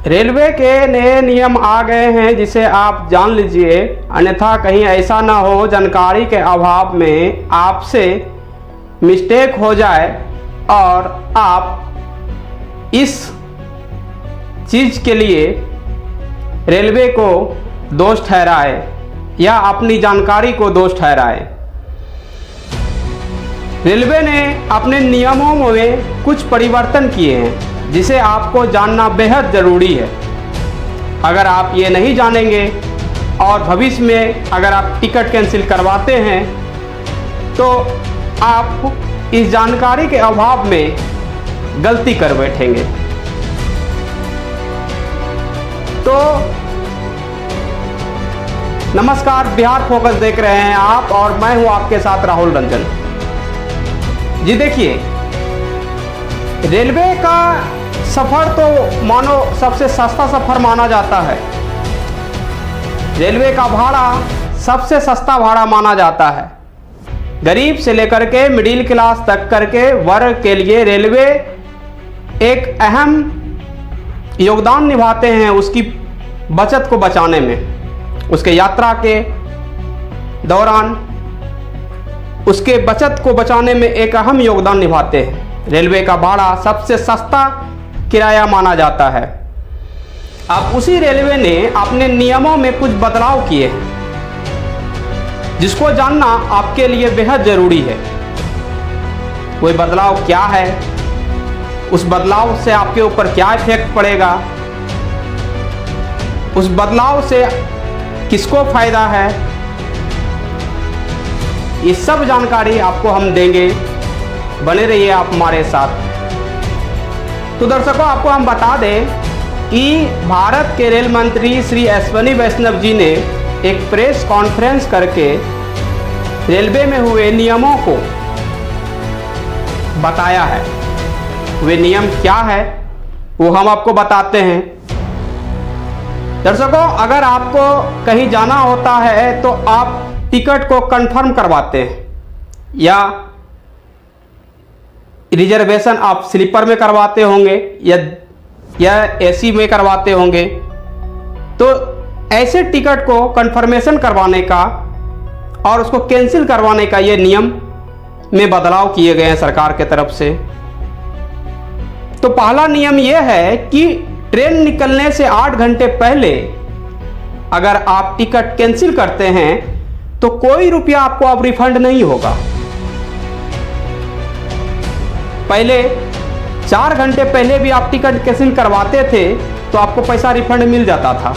Railway के नए नियम आ गए हैं जिसे आप जान लीजिए, अन्यथा कहीं ऐसा ना हो जानकारी के अभाव में आपसे मिस्टेक हो जाए और आप इस चीज़ के लिए रेलवे को दोष ठहराए या अपनी जानकारी को दोष ठहराए। रेलवे ने अपने नियमों में कुछ परिवर्तन किए हैं जिसे आपको जानना बेहद ज़रूरी है। अगर आप ये नहीं जानेंगे और भविष्य में अगर आप टिकट कैंसिल करवाते हैं तो आप इस जानकारी के अभाव में गलती कर बैठेंगे। तो नमस्कार, बिहार फोकस देख रहे हैं आप और मैं हूं आपके साथ राहुल रंजन जी। देखिए, रेलवे का सफ़र तो मानो सबसे सस्ता सफ़र माना जाता है। रेलवे का भाड़ा सबसे सस्ता भाड़ा माना जाता है। गरीब से लेकर के मिडिल क्लास तक करके वर्ग के लिए रेलवे एक अहम योगदान निभाते हैं उसकी बचत को बचाने में, उसके यात्रा के दौरान उसके बचत को बचाने में एक अहम योगदान निभाते हैं। रेलवे का भाड़ा सबसे सस्ता किराया माना जाता है। अब उसी रेलवे ने अपने नियमों में कुछ बदलाव किए हैं जिसको जानना आपके लिए बेहद ज़रूरी है। कोई बदलाव क्या है, उस बदलाव से आपके ऊपर क्या इफेक्ट पड़ेगा, उस बदलाव से किसको फ़ायदा है, ये सब जानकारी आपको हम देंगे। बने रहिए आप हमारे साथ। तो दर्शकों, आपको हम बता दें कि भारत के रेल मंत्री श्री अश्विनी वैष्णव जी ने एक प्रेस कॉन्फ्रेंस करके रेलवे में हुए नियमों को बताया है। वे नियम क्या है वो हम आपको बताते हैं। दर्शकों, अगर आपको कहीं जाना होता है तो आप टिकट को कंफर्म करवाते हैं या रिजर्वेशन आप स्लीपर में करवाते होंगे या एसी में करवाते होंगे। तो ऐसे टिकट को कंफर्मेशन करवाने का और उसको कैंसिल करवाने का ये नियम में बदलाव किए गए हैं सरकार के तरफ से। तो पहला नियम यह है कि ट्रेन निकलने से 8 घंटे पहले अगर आप टिकट कैंसिल करते हैं तो कोई रुपया आपको अब रिफंड नहीं होगा। पहले 4 घंटे पहले भी आप टिकट कैंसिल करवाते थे तो आपको पैसा रिफंड मिल जाता था,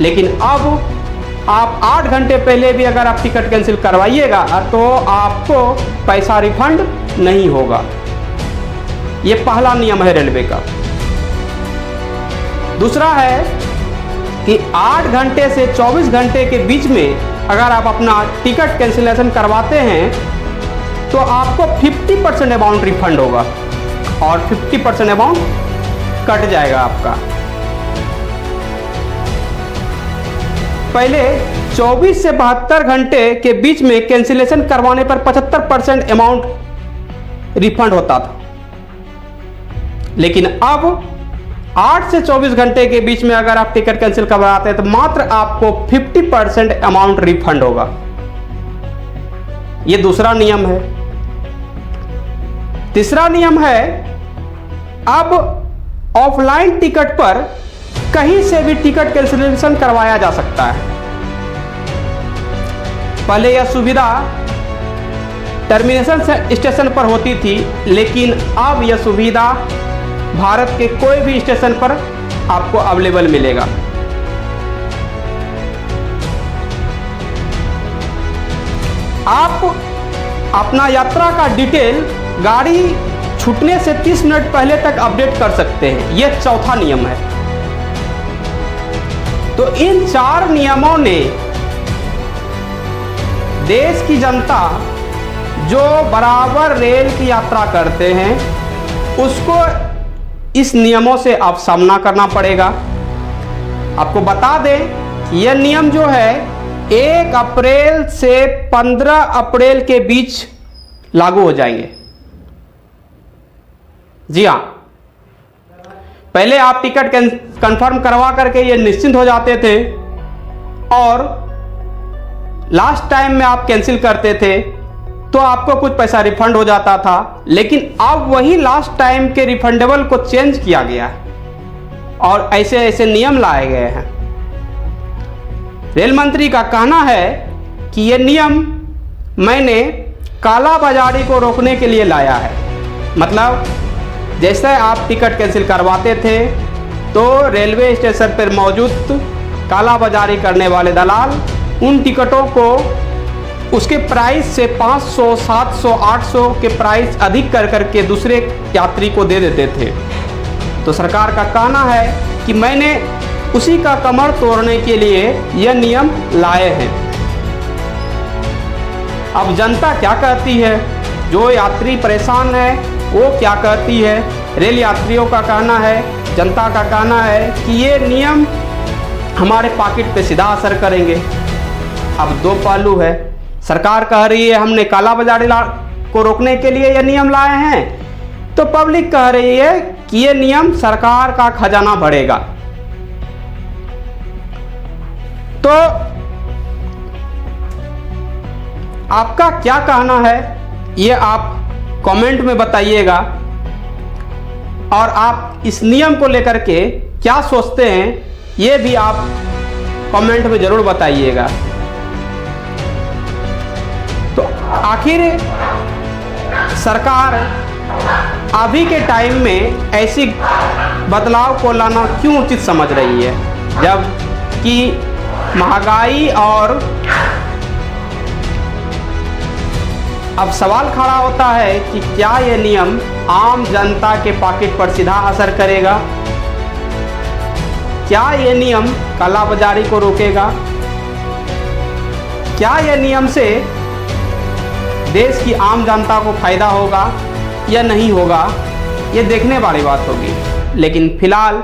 लेकिन अब आप 8 घंटे पहले भी अगर आप टिकट कैंसिल करवाइएगा तो आपको पैसा रिफंड नहीं होगा। ये पहला नियम है रेलवे का। दूसरा है कि 8 घंटे से 24 घंटे के बीच में अगर आप अपना टिकट कैंसिलेशन करवाते हैं तो आपको 50% अमाउंट रिफंड होगा और 50% अमाउंट कट जाएगा आपका। पहले 24 से 72 घंटे के बीच में कैंसिलेशन करवाने पर 75% अमाउंट रिफंड होता था, लेकिन अब 8 से 24 घंटे के बीच में अगर आप टिकट कैंसिल करवाते हैं तो मात्र आपको 50% अमाउंट रिफंड होगा। यह दूसरा नियम है। तीसरा नियम है, अब ऑफलाइन टिकट पर कहीं से भी टिकट कैंसिलेशन करवाया जा सकता है। पहले यह सुविधा टर्मिनेशन स्टेशन पर होती थी, लेकिन अब यह सुविधा भारत के कोई भी स्टेशन पर आपको अवेलेबल मिलेगा। आप अपना यात्रा का डिटेल गाड़ी छूटने से 30 मिनट पहले तक अपडेट कर सकते हैं। यह चौथा नियम है। तो इन 4 नियमों ने देश की जनता जो बराबर रेल की यात्रा करते हैं उसको इस नियमों से अब सामना करना पड़ेगा। आपको बता दें, यह नियम जो है 1 अप्रैल से 15 अप्रैल के बीच लागू हो जाएंगे। जी हाँ, पहले आप टिकट कंफर्म करवा करके ये निश्चिंत हो जाते थे और लास्ट टाइम में आप कैंसिल करते थे तो आपको कुछ पैसा रिफंड हो जाता था। लेकिन अब वही लास्ट टाइम के रिफंडेबल को चेंज किया गया है और ऐसे ऐसे नियम लाए गए हैं। रेल मंत्री का कहना है कि ये नियम मैंने काला बाजारी को रोकने के लिए लाया है। मतलब जैसे आप टिकट कैंसिल करवाते थे तो रेलवे स्टेशन पर मौजूद काला बाजारी करने वाले दलाल उन टिकटों को उसके प्राइस से 500, 700, 800 के प्राइस अधिक कर करके दूसरे यात्री को दे देते थे। तो सरकार का कहना है कि मैंने उसी का कमर तोड़ने के लिए यह नियम लाए हैं। अब जनता क्या कहती है, जो यात्री परेशान है वो क्या कहती है? रेल यात्रियों का कहना है, जनता का कहना है कि ये नियम हमारे पॉकेट पे सीधा असर करेंगे। अब दो पहलू है, सरकार कह रही है हमने काला बाजारी को रोकने के लिए ये नियम लाए हैं, तो पब्लिक कह रही है कि ये नियम सरकार का खजाना भरेगा। तो आपका क्या कहना है ये आप कमेंट में बताइएगा और आप इस नियम को लेकर के क्या सोचते हैं ये भी आप कमेंट में जरूर बताइएगा। तो आखिर सरकार अभी के टाइम में ऐसी बदलाव को लाना क्यों उचित समझ रही है, जब कि महंगाई और अब सवाल खड़ा होता है कि क्या यह नियम आम जनता के पॉकेट पर सीधा असर करेगा? क्या यह नियम काला बाजारी को रोकेगा? क्या यह नियम से देश की आम जनता को फायदा होगा या नहीं होगा, ये देखने वाली बात होगी। लेकिन फिलहाल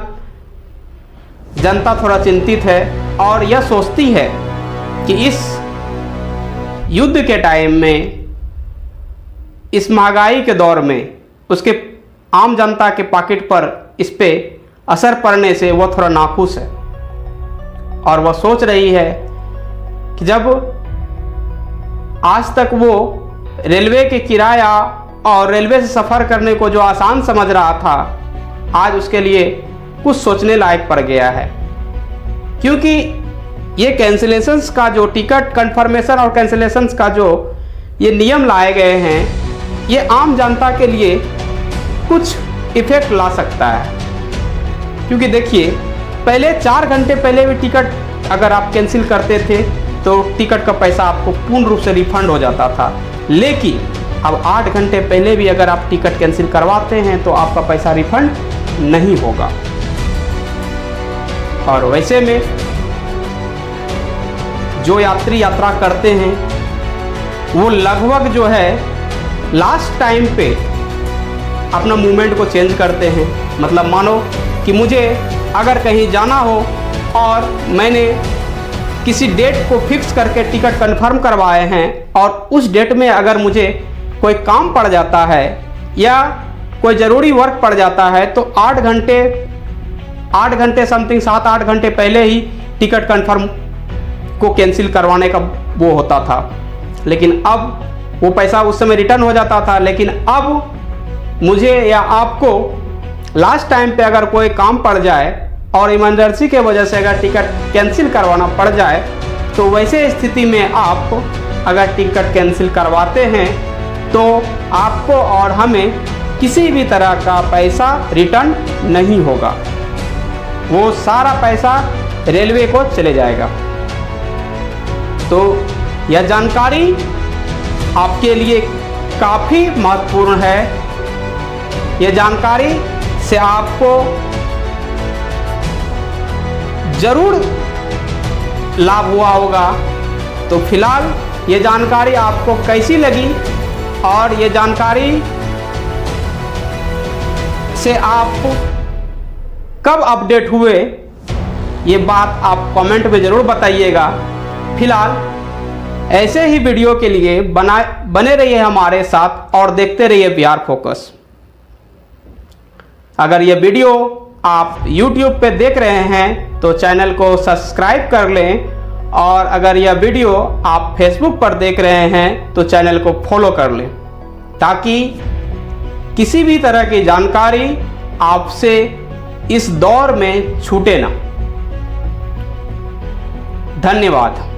जनता थोड़ा चिंतित है और यह सोचती है कि इस युद्ध के टाइम में, इस महंगाई के दौर में उसके आम जनता के पॉकेट पर इस पे असर पड़ने से वह थोड़ा नाखुश है और वह सोच रही है कि जब आज तक वो रेलवे के किराया और रेलवे से सफ़र करने को जो आसान समझ रहा था, आज उसके लिए कुछ सोचने लायक पड़ गया है। क्योंकि ये कैंसिलेशंस का जो टिकट कंफर्मेशन और कैंसिलेशंस का जो ये नियम लाए गए हैं, ये आम जनता के लिए कुछ इफेक्ट ला सकता है। क्योंकि देखिए, पहले 4 घंटे पहले भी टिकट अगर आप कैंसिल करते थे तो टिकट का पैसा आपको पूर्ण रूप से रिफंड हो जाता था। लेकिन अब 8 घंटे पहले भी अगर आप टिकट कैंसिल करवाते हैं तो आपका पैसा रिफंड नहीं होगा। और वैसे में जो यात्री यात्रा करते हैं वो लगभग जो है लास्ट टाइम पे अपना मूवमेंट को चेंज करते हैं। मतलब मानो कि मुझे अगर कहीं जाना हो और मैंने किसी डेट को फिक्स करके टिकट कंफर्म करवाए हैं और उस डेट में अगर मुझे कोई काम पड़ जाता है या कोई ज़रूरी वर्क पड़ जाता है तो 8 घंटे समथिंग 7-8 घंटे पहले ही टिकट कंफर्म को कैंसिल करवाने का वो होता था। लेकिन अब वो पैसा उस समय रिटर्न हो जाता था। लेकिन अब मुझे या आपको लास्ट टाइम पे अगर कोई काम पड़ जाए और इमरजेंसी के वजह से अगर टिकट कैंसिल करवाना पड़ जाए तो वैसे स्थिति में आप अगर टिकट कैंसिल करवाते हैं तो आपको और हमें किसी भी तरह का पैसा रिटर्न नहीं होगा, वो सारा पैसा रेलवे को चले जाएगा। तो यह जानकारी आपके लिए काफ़ी महत्वपूर्ण है। यह जानकारी से आपको ज़रूर लाभ हुआ होगा। तो फिलहाल ये जानकारी आपको कैसी लगी और ये जानकारी से आप कब अपडेट हुए, ये बात आप कमेंट में ज़रूर बताइएगा। फिलहाल ऐसे ही वीडियो के लिए बने रहिए हमारे साथ और देखते रहिए बिहार फोकस। अगर ये वीडियो आप YouTube पे देख रहे हैं तो चैनल को सब्सक्राइब कर लें, और अगर यह वीडियो आप Facebook पर देख रहे हैं तो चैनल को फॉलो कर लें, ताकि किसी भी तरह की जानकारी आपसे इस दौर में छूटे ना। धन्यवाद।